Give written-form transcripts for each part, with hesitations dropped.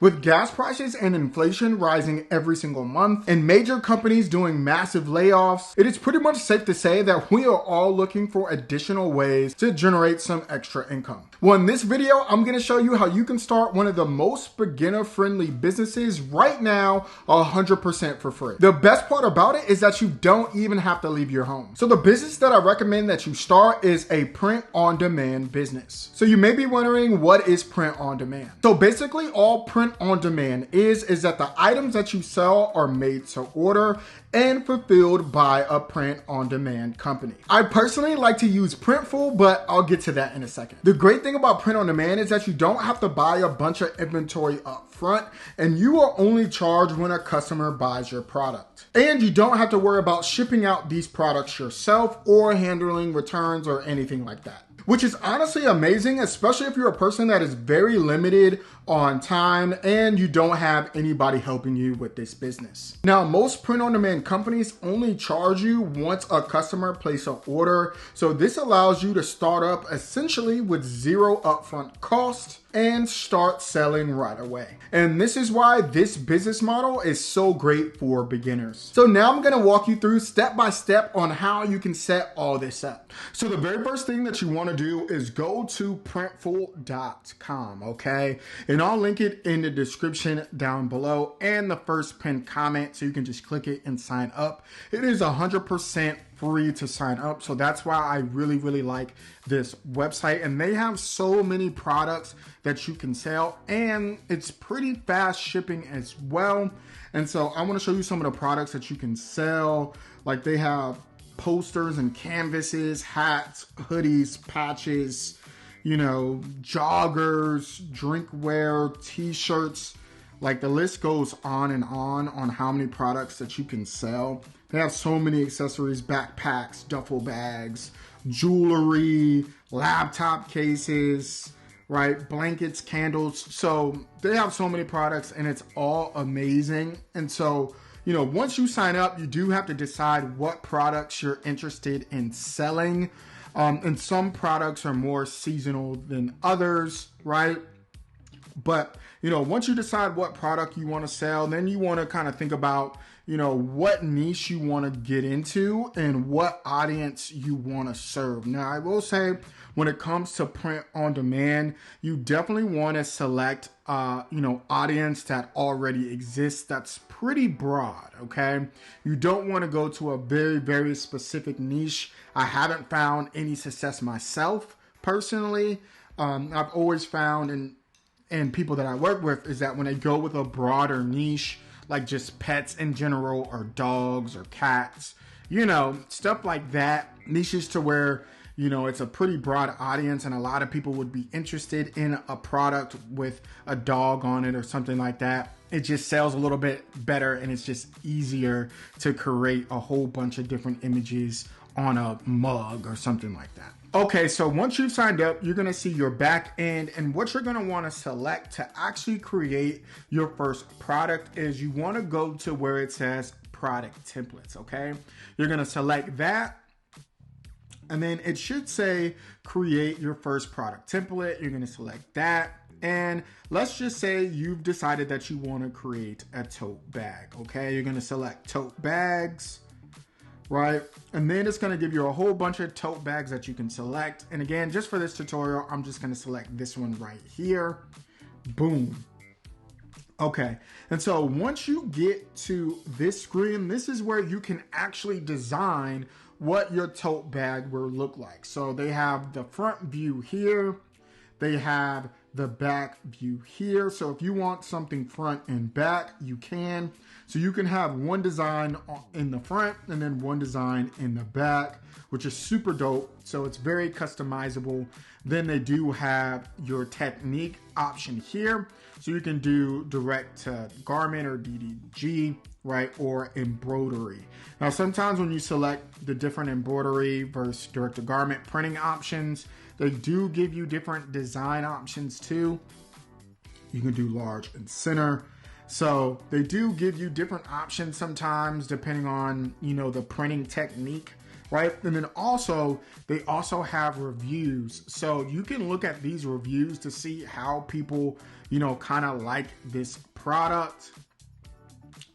With gas prices and inflation rising every single month and major companies doing massive layoffs, it is pretty much safe to say that we are all looking for additional ways to generate some extra income. Well, in this video, I'm going to show you how you can start one of the most beginner-friendly businesses right now 100% for free. The best part about it is that you don't even have to leave your home. So the business that I recommend that you start is a print-on-demand business. So you may be wondering, what is print-on-demand? So basically, all print-on-demand is that the items that you sell are made to order and fulfilled by a print-on-demand company. I personally like to use Printful, but I'll get to that in a second. The great thing about print-on-demand is that you don't have to buy a bunch of inventory up front, and you are only charged when a customer buys your product. And you don't have to worry about shipping out these products yourself or handling returns or anything like that, which is honestly amazing, especially if you're a person that is very limited on time and you don't have anybody helping you with this business. Now, most print-on-demand companies only charge you once a customer places an order. So this allows you to start up essentially with zero upfront cost and start selling right away. And this is why this business model is so great for beginners. So now I'm gonna walk you through step by step on how you can set all this up. So the very first thing that you wanna do is go to printful.com, okay? And I'll link it in the description down below and the first pinned comment, so you can just click it and sign up. It is 100% free to sign up. So that's why I really like this website, and they have so many products that you can sell, and it's pretty fast shipping as well. And so I want to show you some of the products that you can sell. Like, they have posters and canvases, hats, hoodies, patches, you know, joggers, drinkware, t-shirts. Like, the list goes on how many products that you can sell. They have so many accessories, backpacks, duffel bags, jewelry, laptop cases, right? Blankets, candles. So they have so many products, and it's all amazing. And so, you know, once you sign up, you do have to decide what products you're interested in selling. And some products are more seasonal than others, right? But, you know, once you decide what product you want to sell, then you want to kind of think about, you know, what niche you want to get into and what audience you want to serve. Now, I will say, when it comes to print on demand, you definitely want to select, you know, audience that already exists. That's pretty broad, okay? You don't want to go to a very specific niche. I haven't found any success myself personally. I've always found, and people that I work with, is that when they go with a broader niche, like just pets in general, or dogs or cats, you know, stuff like that, niches to where, you know, it's a pretty broad audience and a lot of people would be interested in a product with a dog on it or something like that. It just sells a little bit better, and it's just easier to create a whole bunch of different images on a mug or something like that. Okay, so once you've signed up, you're gonna see your back end, and what you're gonna wanna select to actually create your first product is you wanna go to where it says product templates, okay? You're gonna select that, and then it should say create your first product template. You're gonna select that, and let's just say you've decided that you wanna create a tote bag, okay? You're gonna select tote bags, right? And then it's gonna give you a whole bunch of tote bags that you can select. And again, just for this tutorial, I'm just gonna select this one right here. Boom. Okay, and so once you get to this screen, this is where you can actually design what your tote bag will look like. So they have the front view here. They have the back view here. So if you want something front and back, you can. So you can have one design in the front and then one design in the back, which is super dope. So it's very customizable. Then they do have your technique option here. So you can do direct to garment or DDG, right? Or embroidery. Now, sometimes when you select the different embroidery versus direct to garment printing options, they do give you different design options too. You can do large and center. So they do give you different options sometimes depending on, you know, the printing technique right? And then also, they also have reviews. So you can look at these reviews to see how people, kind of like this product.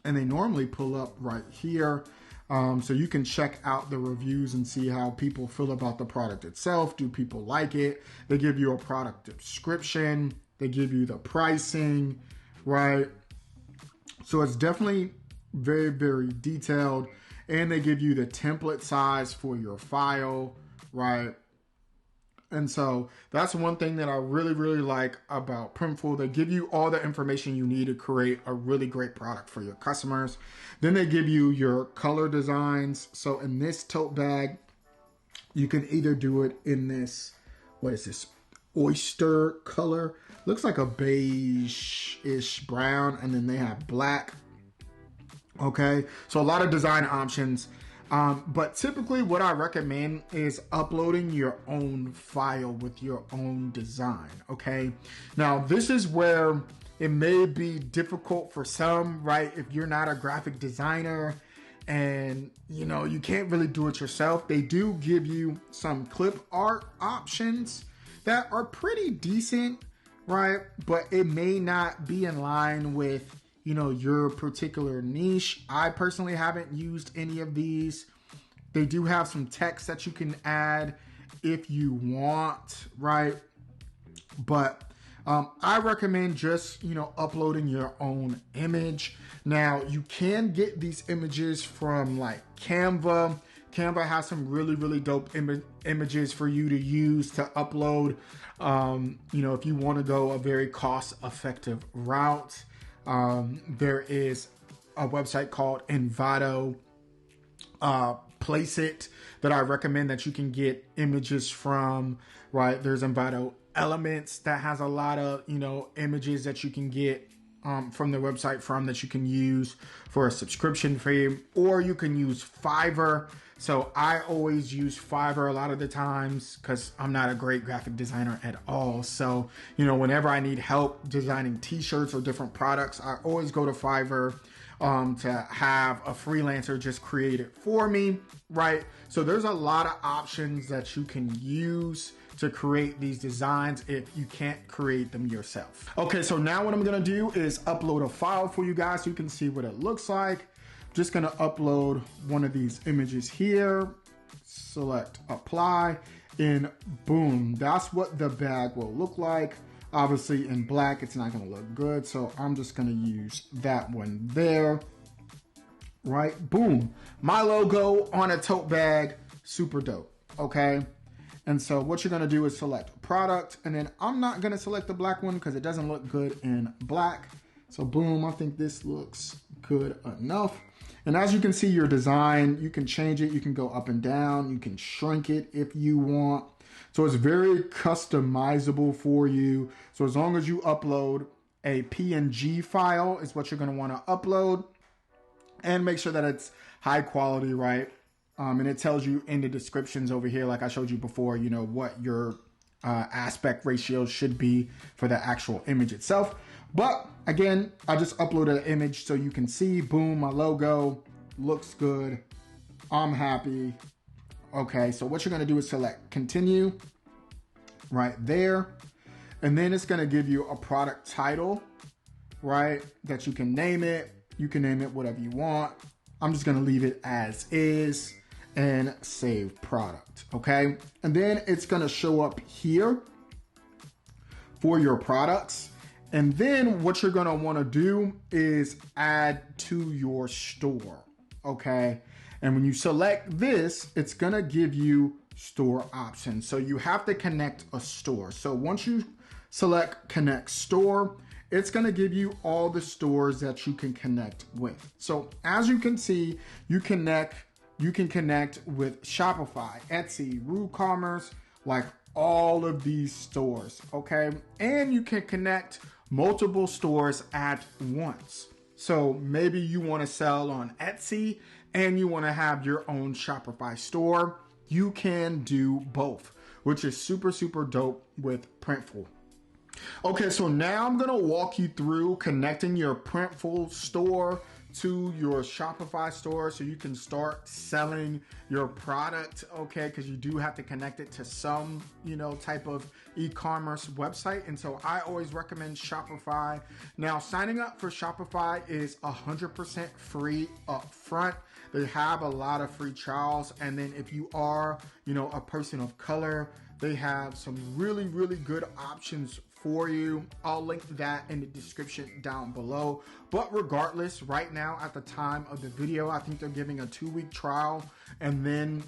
And they normally pull up right here. So you can check out the reviews and see how people feel about the product itself. Do people like it? They give you a product description. They give you the pricing, right? So it's definitely very, very detailed. And they give you the template size for your file, right? And so that's one thing that I really, really like about Printful. They give you all the information you need to create a really great product for your customers. Then they give you your color designs. So in this tote bag, you can either do it in this, what is this? Oyster color. Looks like a beige-ish brown. And then they have black. Okay. So a lot of design options. But typically what I recommend is uploading your own file with your own design, okay? Now, this is where it may be difficult for some, right? If you're not a graphic designer and, you can't really do it yourself, they do give you some clip art options that are pretty decent, right? But it may not be in line with your particular niche. I personally haven't used any of these. They do have some text that you can add if you want, right? But I recommend just, uploading your own image. Now, you can get these images from like Canva. Canva has some really, really dope images for you to use to upload, if you want to go a very cost-effective route. There is a website called Envato Place It that I recommend that you can get images from, right? There's Envato Elements that has a lot of, images that you can get from the website that you can use for a subscription fee, or you can use Fiverr. So I always use Fiverr a lot of the times because I'm not a great graphic designer at all. So, whenever I need help designing t-shirts or different products, I always go to Fiverr to have a freelancer just create it for me, right? So there's a lot of options that you can use to create these designs if you can't create them yourself. Okay, so now what I'm gonna do is upload a file for you guys so you can see what it looks like. Just gonna upload one of these images here, select apply, and boom, that's what the bag will look like. Obviously in black, it's not gonna look good, so I'm just gonna use that one there. Right, boom. My logo on a tote bag, super dope, okay? And so what you're gonna do is select product, and then I'm not gonna select the black one because it doesn't look good in black. So boom, I think this looks good enough. And as you can see, your design, you can change it. You can go up and down. You can shrink it if you want. So it's very customizable for you. So as long as you upload a PNG file is what you're going to want to upload, and make sure that it's high quality, right? And it tells you in the descriptions over here, like I showed you before, what your aspect ratio should be for the actual image itself. But again, I just uploaded an image so you can see, boom, my logo looks good. I'm happy. Okay, so what you're gonna do is select continue right there. And then it's gonna give you a product title, right? That you can name it. You can name it whatever you want. I'm just gonna leave it as is and save product, okay? And then it's gonna show up here for your products. And then what you're gonna wanna do is add to your store, okay? And when you select this, it's gonna give you store options. So you have to connect a store. So once you select connect store, it's gonna give you all the stores that you can connect with. So as you can see, you can connect with Shopify, Etsy, WooCommerce, like all of these stores, okay? And you can connect multiple stores at once. So maybe you want to sell on Etsy and you want to have your own Shopify store. You can do both, which is super, super dope with Printful. Okay, so now I'm going to walk you through connecting your Printful store to your Shopify store so you can start selling your product, okay? Because you do have to connect it to some, type of e-commerce website. And so I always recommend Shopify. Now, signing up for Shopify is 100% free up front. They have a lot of free trials. And then if you are, a person of color, they have some really, really good options for you. I'll link that in the description down below. But regardless, right now at the time of the video, I think they're giving a 2-week trial and then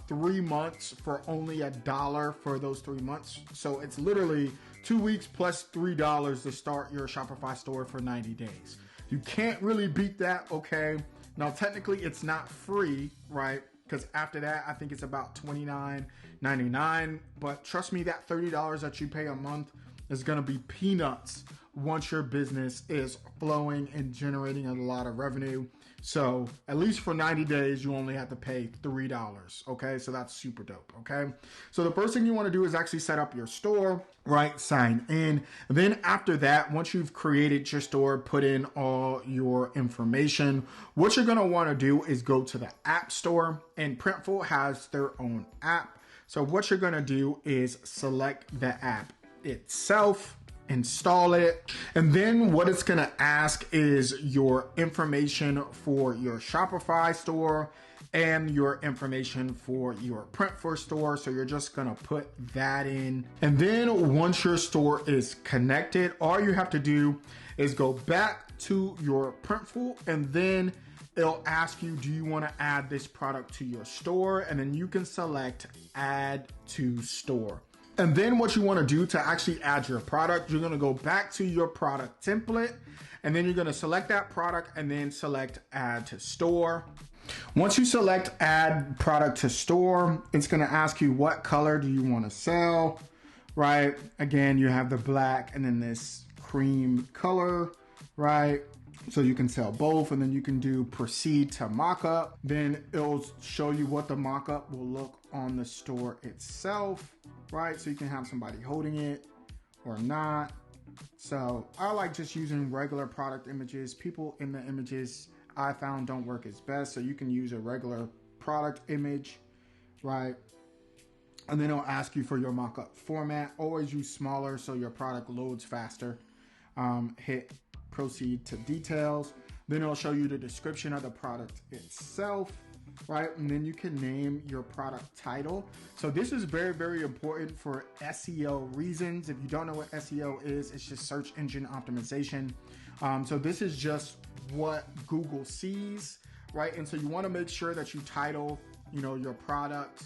3 months for only $1 for those 3 months. So it's literally 2 weeks plus $3 to start your Shopify store for 90 days. You can't really beat that, okay? Now, technically it's not free, right? Because after that, I think it's about $29.99. But trust me, that $30 that you pay a month is going to be peanuts once your business is flowing and generating a lot of revenue. So at least for 90 days, you only have to pay $3. Okay, so that's super dope. Okay, so the first thing you want to do is actually set up your store, right? Sign in. And then after that, once you've created your store, put in all your information, what you're going to want to do is go to the App Store, and Printful has their own app. So what you're going to do is select the app itself, install it, and then what it's going to ask is your information for your Shopify store and your information for your Printful store. So you're just going to put that in. And then once your store is connected, all you have to do is go back to your Printful, and then it'll ask you, do you want to add this product to your store? And then you can select add to store. And then what you want to do to actually add your product, you're going to go back to your product template, and then you're going to select that product and then select add to store. Once you select add product to store, it's going to ask you what color do you want to sell, right? Again, you have the black and then this cream color, right? So you can sell both, and then you can do proceed to mockup. Then it'll show you what the mockup will look on the store itself, right? So you can have somebody holding it or not. So I like just using regular product images. People in the images I found don't work as best. So you can use a regular product image, right? And then it'll ask you for your mockup format. Always use smaller so your product loads faster. Hit proceed to details. Then it'll show you the description of the product itself, right? And then you can name your product title. So this is very, very important for SEO reasons. If you don't know what SEO is, it's just search engine optimization. So this is just what Google sees, right? And so you want to make sure that you title, your product,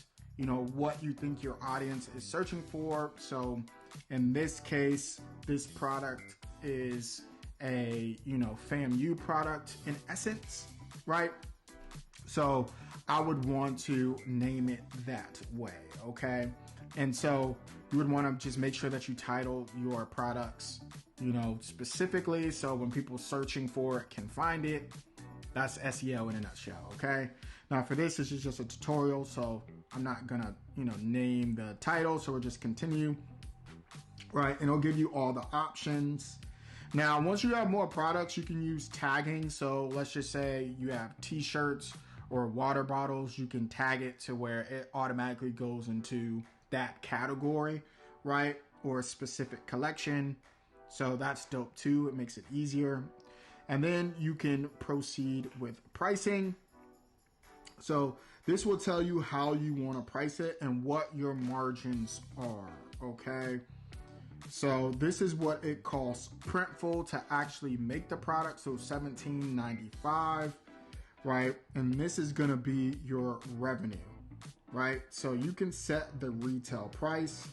what you think your audience is searching for. So in this case, this product is a FAMU product in essence, right? So I would want to name it that way, okay? And so you would want to just make sure that you title your products specifically, so when people searching for it can find it. That's SEO in a nutshell, okay? Now for this is just a tutorial, so I'm not gonna name the title, so we'll just continue, right? And it'll give you all the options. Now, once you have more products, you can use tagging. So let's just say you have t-shirts or water bottles, you can tag it to where it automatically goes into that category, right? Or a specific collection. So that's dope too. It makes it easier. And then you can proceed with pricing. So this will tell you how you want to price it and what your margins are, okay? So this is what it costs Printful to actually make the product. So $17.95, right? And this is going to be your revenue, right? So you can set the retail price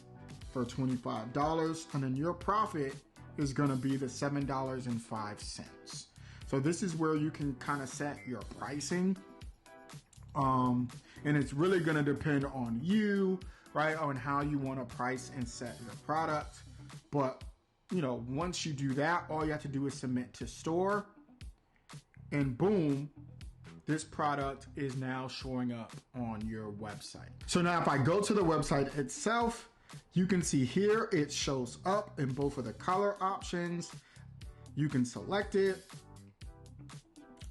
for $25, and then your profit is going to be the $7.05. So this is where you can kind of set your pricing. And it's really going to depend on you, right? On how you want to price and set your product. But, once you do that, all you have to do is submit to store, and boom, this product is now showing up on your website. So now if I go to the website itself, you can see here, it shows up in both of the color options. You can select it,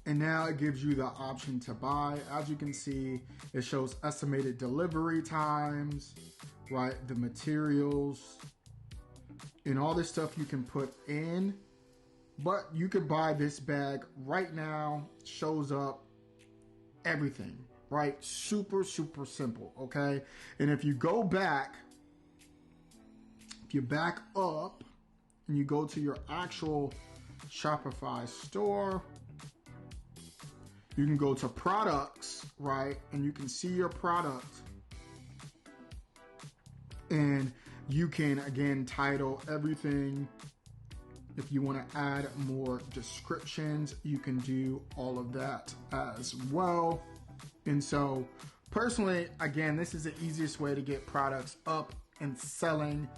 And now it gives you the option to buy. As you can see, it shows estimated delivery times, right? The materials and all this stuff you can put in. But you could buy this bag right now. Shows up everything, right? Super, super simple, okay? And if you go back, if you back up and you go to your actual Shopify store, you can go to products, right? And you can see your product. And you can, again, title everything. If you want to add more descriptions, you can do all of that as well. And so, personally, again, this is the easiest way to get products up and selling.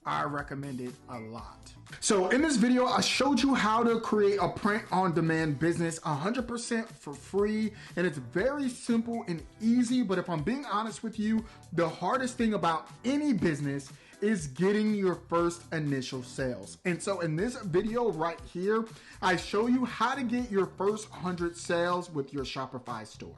I recommend it a lot. So in this video, I showed you how to create a print-on-demand business 100% for free. And it's very simple and easy. But if I'm being honest with you, the hardest thing about any business is getting your first initial sales. And so in this video right here, I show you how to get your first 100 sales with your Shopify store.